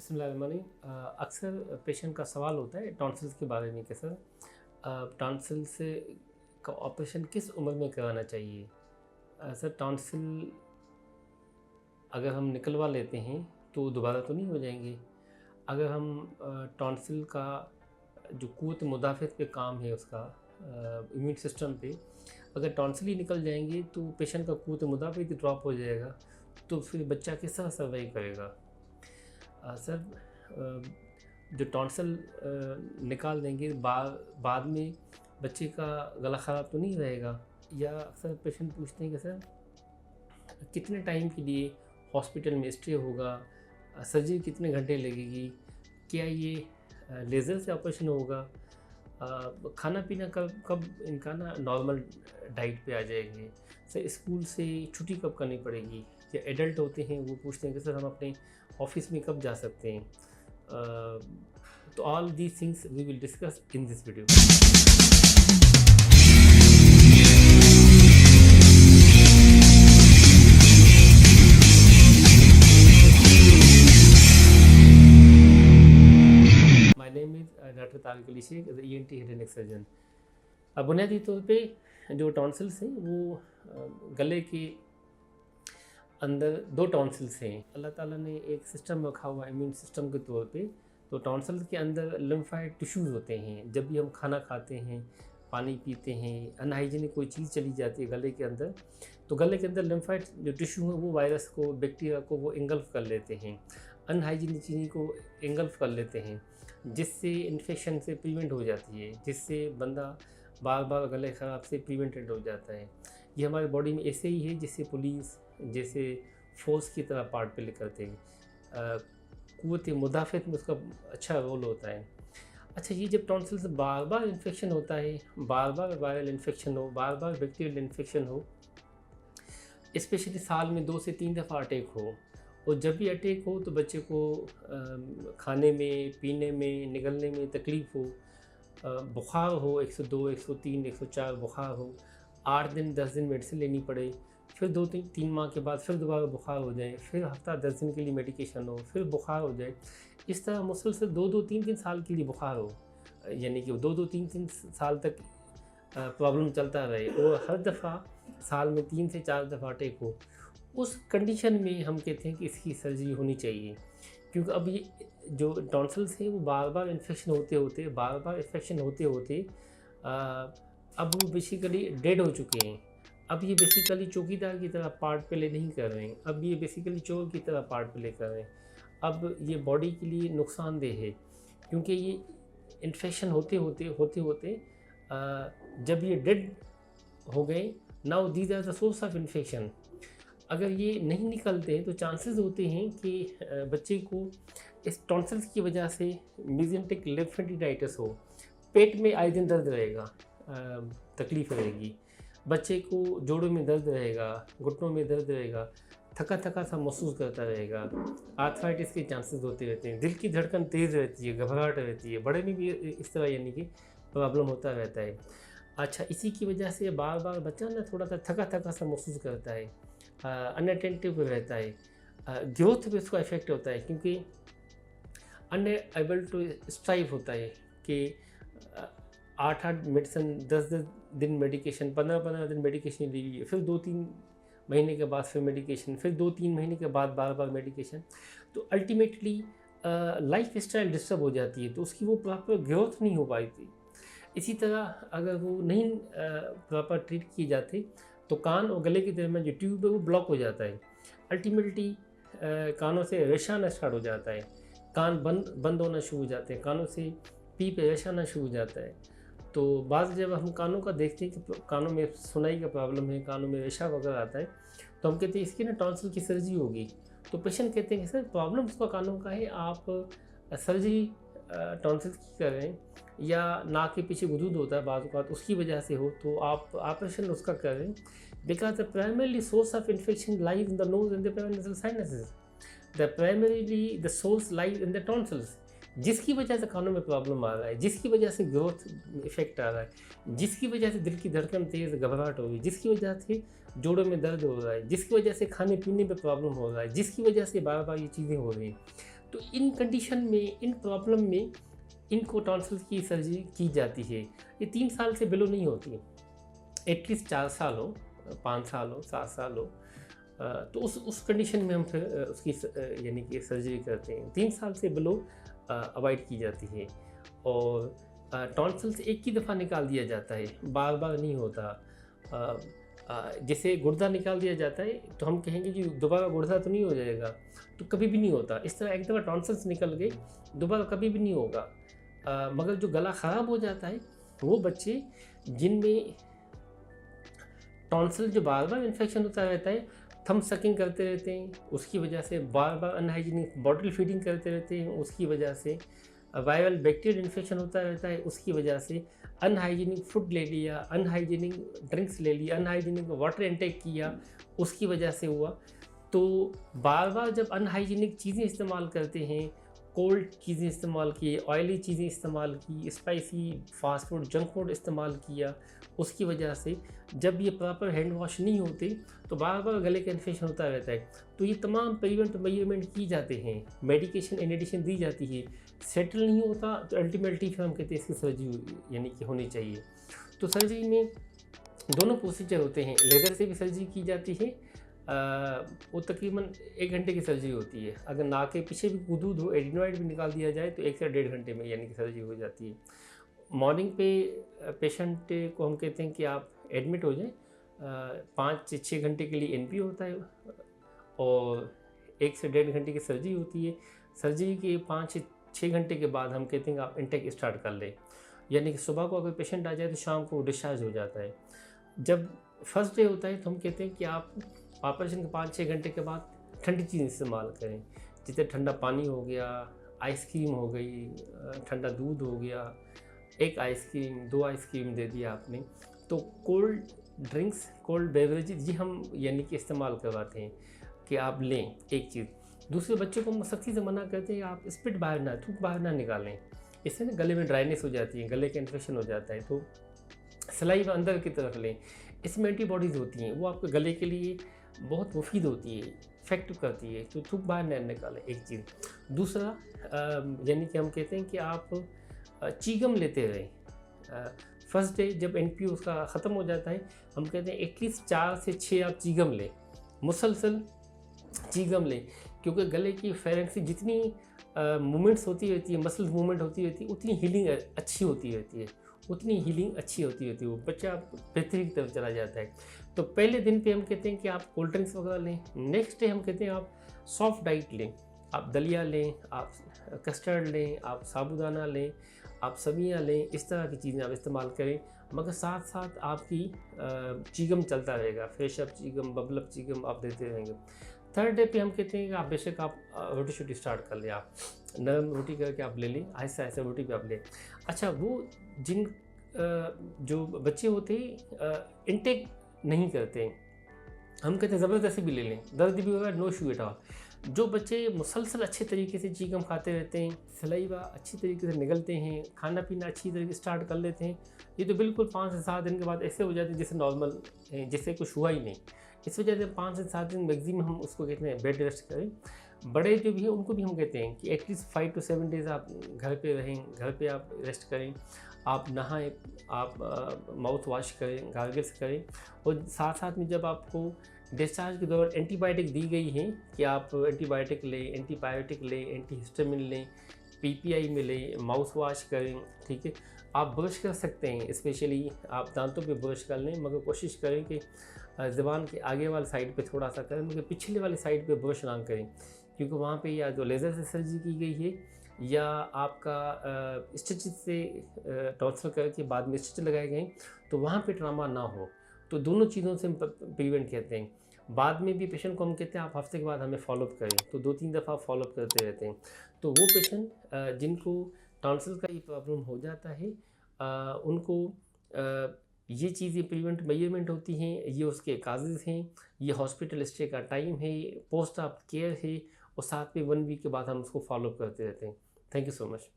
बिस्मिल्लाहिर्रहमानिर्रहीम। अक्सर पेशेंट का सवाल होता है टॉन्सिल्स के बारे में कि सर टॉन्सिल से का ऑपरेशन किस उम्र में कराना चाहिए। सर टॉन्सिल अगर हम निकलवा लेते हैं तो दोबारा तो नहीं हो जाएंगे। अगर हम टॉन्सिल का जो क़ुव्वत मुदाफ़त पे काम है उसका इम्यून सिस्टम पे, अगर टॉन्सिल ही निकल जाएंगे तो पेशेंट का क़ुव्वत मुदाफ़त ड्रॉप हो जाएगा, तो फिर बच्चा किस तरह सर्वाइव करेगा। सर जो टॉन्सिल निकाल देंगे बाद में बच्चे का गला ख़राब तो नहीं रहेगा। या अक्सर पेशेंट पूछते हैं कि सर कितने टाइम के लिए हॉस्पिटल में स्टे होगा, सर्जरी कितने घंटे लगेगी, क्या ये लेज़र से ऑपरेशन होगा, खाना पीना कब इनका ना नॉर्मल डाइट पे आ जाएंगे, सर स्कूल से छुट्टी कब करनी पड़ेगी। या एडल्ट होते हैं वो पूछते हैं कि सर हम अपने ऑफिस में कब जा सकते हैं। तो all these things we will discuss in this video. My name is doctor Tariq Ali Shaikh, ENT head and neck surgeon. बुनियादी तौर पे जो टॉन्सिल्स हैं वो गले के अंदर दो टॉन्सिल्स हैं। अल्लाह ताला ने एक सिस्टम रखा हुआ इम्यून सिस्टम के तौर पे। तो टॉन्सिल्स के अंदर लिम्फाइड टिश्यूज़ होते हैं। जब भी हम खाना खाते हैं, पानी पीते हैं, अनहाइजीनिक कोई चीज़ चली जाती है गले के अंदर, तो गले के अंदर लिम्फाइड जो टिश्यू है वो वायरस को, बैक्टीरिया को वो इंगल्फ कर लेते हैं, अनहाइजीनिक चीज़ को इंगल्फ कर लेते हैं, जिससे इन्फेक्शन से प्रिवेंट हो जाती है, जिससे बंदा बार बार गले ख़राब से प्रिवेंटेड हो जाता है। ये हमारी बॉडी में ऐसे ही है जैसे पुलिस, जैसे फोर्स की तरह पार्ट प्ले करते हैं। क़ुव्वत मुदाफ़त में उसका अच्छा रोल होता है। अच्छा, ये जब टॉन्सिल से बार बार इन्फेक्शन होता है, बार बार वायरल इन्फेक्शन हो, बार बार बैक्टीरियल इन्फेक्शन हो, स्पेशली साल में 2 से 3 दफ़ा अटैक हो, और जब भी अटैक हो तो बच्चे को खाने में, पीने में, निगलने में तकलीफ़ हो, बुखार हो 102, 103, 104 बुखार हो, 8 दिन 10 दिन मेडिसिन लेनी पड़े, फिर 2-3 माह के बाद फिर दोबारा बुखार हो जाए, फिर हफ्ता 10 दिन के लिए मेडिकेशन हो, फिर बुखार हो जाए। इस तरह मुसलसल 2-3 साल के लिए बुखार हो, यानी कि 2-3 साल तक प्रॉब्लम चलता रहे, और हर दफ़ा साल में 3 से 4 दफ़ा अटैक हो। उस कंडीशन में हम कहते हैं कि इसकी सर्जरी होनी चाहिए, क्योंकि अब ये जो टॉन्सिल्स हैं वो बार बार इन्फेक्शन होते होते अब वो बेसिकली डेड हो चुके हैं। अब ये बेसिकली चौकीदार की तरह पार्ट प्ले नहीं कर रहे हैं, अब ये बेसिकली चोर की तरह पार्ट प्ले कर रहे हैं। अब ये बॉडी के लिए नुकसानदेह है, क्योंकि ये इन्फेक्शन होते होते जब ये डेड हो गए, now these are the source of infection. अगर ये नहीं निकलते हैं तो चांसेस होते हैं कि बच्चे को इस टॉन्सिल्स की वजह से मेसेंटिक लिम्फेडेमाइटिस हो, पेट में आए दिन दर्द रहेगा, तकलीफ़ रहेगी, बच्चे को जोड़ों में दर्द रहेगा, घुटनों में दर्द रहेगा, थका थका सा महसूस करता रहेगा, आर्थराइटिस के चांसेस होते रहते हैं, दिल की धड़कन तेज़ रहती है, घबराहट रहती है, बड़े में भी इस तरह यानी कि प्रॉब्लम होता रहता है। अच्छा, इसी की वजह से बार बार बच्चा ना थोड़ा सा थका थका सा महसूस करता है, अनअटेंटिव रहता है, ग्रोथ पे उसका इफेक्ट होता है, क्योंकि अनएबल टू स्ट्राइव होता है कि 8-8 मेडिसिन, 10-10 दिन मेडिकेशन, 15-15 दिन मेडिकेशन ली, फिर 2-3 महीने के बाद फिर मेडिकेशन, फिर 2-3 महीने के बाद बार बार मेडिकेशन, तो अल्टीमेटली लाइफ स्टाइल डिस्टर्ब हो जाती है, तो उसकी वो प्रॉपर ग्रोथ नहीं हो पाती। इसी तरह अगर वो नहीं प्रॉपर ट्रीट किए जाते तो कान और गले के दरमियान जो ट्यूब है वो ब्लॉक हो जाता है, अल्टीमेटली कानों से रेशा आना स्टार्ट हो जाता है, कान बंद होना शुरू हो जाते हैं, कानों से पी पे रेशा आना शुरू हो जाता है। तो बाद जब हम कानों का देखते हैं कि कानों में सुनाई का प्रॉब्लम है, कानों में रेशा वगैरह आता है, तो हम कहते हैं इसकी ना टॉन्सिल की सर्जरी होगी। तो पेशेंट कहते हैं कि सर प्रॉब्लम उसका कानों का है, आप सर्जरी टॉन्सिल की कर रहे हैं, या नाक के पीछे गुदूद होता है बात उसकी वजह से हो, तो आप ऑपरेशन उसका कर रहे हैं, because the primary source of infection lies in the nose and the paranasal sinuses, the primarily the source lies in the tonsils, जिसकी वजह से कानों में प्रॉब्लम आ रहा है, जिसकी वजह से ग्रोथ इफेक्ट आ रहा है, जिसकी वजह से दिल की धड़कन तेज़, घबराहट हो रही है, जिसकी वजह से जोड़ों में दर्द हो रहा है, जिसकी वजह से खाने पीने में प्रॉब्लम हो रहा है, जिसकी वजह से बार बार ये चीज़ें हो रही हैं। तो इन कंडीशन में, इन प्रॉब्लम में इनको टॉन्सिल्स की सर्जरी की जाती है। ये 3 साल से बिलो नहीं होती, एटलीस्ट 4 साल हो, 5 साल हो, 7 साल हो, तो उस कंडीशन में हम फिर उसकी यानी कि सर्जरी करते हैं। 3 साल से बिलो अवॉइड की जाती है। और टॉन्सिल्स एक ही दफ़ा निकाल दिया जाता है, बार बार नहीं होता। जैसे गुर्दा निकाल दिया जाता है तो हम कहेंगे कि दोबारा गुर्दा तो नहीं हो जाएगा, तो कभी भी नहीं होता। इस तरह एक दफ़ा टॉन्सिल्स निकल गए, दोबारा कभी भी नहीं होगा। मगर जो गला ख़राब हो जाता है वो बच्चे जिनमें टॉन्सिल जो बार बार इन्फेक्शन होता रहता है, थंब सकिंग करते रहते हैं, उसकी वजह से बार बार अनहाइजीनिक बॉटल फीडिंग करते रहते हैं, उसकी वजह से वायरल बैक्टीरियल इन्फेक्शन होता रहता है, उसकी वजह से अनहाइजीनिक फूड ले लिया, अनहाइजीनिक ड्रिंक्स ले लिया, अनहाइजीनिक वाटर इनटेक किया, उसकी वजह से हुआ। तो बार बार जब अनहाइजीनिक चीज़ें इस्तेमाल करते हैं, कोल्ड चीज़ें इस्तेमाल की, ऑयली चीज़ें इस्तेमाल की, spicy fast food junk food इस्तेमाल किया, उसकी वजह से जब ये प्रॉपर हैंड वॉश नहीं होते तो बार बार गले का इन्फेक्शन होता रहता है। तो ये तमाम प्रिवेंट मेजरमेंट की जाते हैं, मेडिकेशन इन एडिशन दी जाती है। सेटल नहीं होता तो अल्टीमेटली फिर हम कहते हैं इसकी सर्जरी यानी कि होनी चाहिए। तो सर्जरी में दोनों प्रोसीजर होते हैं, लेज़र से भी सर्जरी की जाती है, वो तकरीबन 1 घंटे की सर्जरी होती है। अगर नाक के पीछे भी दूध हो, एडिनोइड भी निकाल दिया जाए तो 1 से 1.5 घंटे में यानी कि सर्जरी हो जाती है। मॉर्निंग पे पेशेंट को हम कहते हैं कि आप एडमिट हो जाएं, 5 से 6 घंटे के लिए एनपी होता है और 1 से 1.5 घंटे की सर्जरी होती है। सर्जरी के 5 से 6 घंटे के बाद हम कहते हैं कि आप इनटेक स्टार्ट कर लें, यानी कि सुबह को अगर पेशेंट आ जाए तो शाम को डिस्चार्ज हो जाता है। जब फर्स्ट डे होता है तो हम कहते हैं कि आप ऑपरेशन के 5-6 घंटे के बाद ठंडी चीज़ इस्तेमाल करें, जैसे ठंडा पानी हो गया, आइसक्रीम हो गई, ठंडा दूध हो गया, 1 आइसक्रीम 2 आइसक्रीम दे दिया आपने। तो कोल्ड ड्रिंक्स, कोल्ड बेवरेजेज ये हम यानी कि इस्तेमाल करवाते हैं कि आप लें एक चीज़। दूसरे बच्चों को हम सख्ती से मना करते हैं आप स्पिट बाहर ना, थूक बाहर ना निकालें, इससे ना गले में ड्राइनेस हो जाती है, गले का इन्फेक्शन हो जाता है। तो सलाइवा अंदर की तरफ लें, इसमें एंटीबॉडीज़ होती हैं, वो आपके गले के लिए बहुत मुफीद होती है, इफेक्टिव करती है। तो थूक बाहर ना निकालें एक चीज़। दूसरा यानी कि हम कहते हैं कि आप चीगम लेते रहें। फर्स्ट डे जब एनपी उसका ख़त्म हो जाता है हम कहते हैं एटलीस्ट 4 से 6 आप चीगम लें, मुसलसल चीगम लें, क्योंकि गले की फेरेंक्स से जितनी मूवमेंट्स होती रहती है, मसल्स मूवमेंट होती रहती है, उतनी हीलिंग अच्छी होती रहती है, उतनी हीलिंग अच्छी होती रहती है, वो बच्चा बेहतरी की तरफ चला जाता है। तो पहले दिन पे हम कहते हैं कि आप कोल्ड ड्रिंक्स वगैरह लें, नेक्स्ट डे हम कहते हैं आप सॉफ्ट डाइट लें, आप दलिया लें, आप कस्टर्ड लें, आप साबूदाना लें, आप सब्जियां लें, इस तरह की चीज़ें आप इस्तेमाल करें। मगर साथ साथ आपकी चीगम चलता रहेगा, फ्रेश अप चीगम, बबल अप चीगम आप देते रहेंगे। थर्ड डे पे हम कहते हैं कि आप बेशक आप रोटी शोटी स्टार्ट कर लें, आप नरम रोटी करके आप ले लें, आहिस्ता आहिस्ता रोटी पे आप लें। अच्छा, वो जिन जो बच्चे होते हैं इनटेक नहीं करते हैं, हम कहते हैं ज़बरदस्ती भी ले लें, दर्द भी होगा, नो इशू एट ऑल। जो बच्चे मुसलसल अच्छे तरीके से चीगम खाते रहते हैं, सलाइवा अच्छी तरीके से निगलते हैं, खाना पीना अच्छी तरीके से स्टार्ट कर लेते हैं, ये तो बिल्कुल 5 से 7 दिन के बाद ऐसे हो जाते हैं जैसे नॉर्मल, जैसे कुछ हुआ ही नहीं। इस वजह से 5 से 7 दिन मैक्सिमम हम उसको कहते हैं बेड रेस्ट करें। बड़े जो भी हैं उनको भी हम कहते हैं कि एटलीस्ट 5 to 7 डेज़ आप घर पे रहें, घर पे आप रेस्ट करें, आप नहाएं, आप माउथ वॉश करें, गार्गल्स करें। और साथ साथ में जब आपको डिस्चार्ज के दौरान एंटीबायोटिक दी गई हैं कि आप एंटीबायोटिक लें, एंटीबायोटिक लें, एंटीहिस्टामिन लें, पीपीआई में लें, माउथ वॉश करें, ठीक है। आप ब्रश कर सकते हैं, स्पेशली आप दांतों पे ब्रश कर लें, मगर कोशिश करें कि ज़बान के आगे वाली साइड पे थोड़ा सा करें, मगर पिछले वाली साइड पे ब्रश ना करें, क्योंकि वहाँ पे या जो लेज़र से सर्जरी की गई है या आपका स्टिच से टॉन्सिल करके बाद में स्टिच लगाए गए, तो वहाँ पे ट्रामा ना हो। तो दोनों चीज़ों से हम प्रिवेंट कहते हैं। बाद में भी पेशेंट को हम कहते हैं आप हफ्ते के बाद हमें फॉलोअप करें, तो 2-3 दफ़ा फॉलोअप करते रहते हैं। तो वो पेशेंट जिनको टॉन्सिल का ये प्रॉब्लम हो जाता है, उनको ये चीज़ें प्रिवेंट मेजरमेंट होती हैं, ये उसके काजेज़ हैं, ये हॉस्पिटल स्टे का टाइम है, पोस्ट ऑप केयर है, और साथ में 1 वीक के बाद हम उसको फॉलोअप करते रहते हैं। Thank you so much.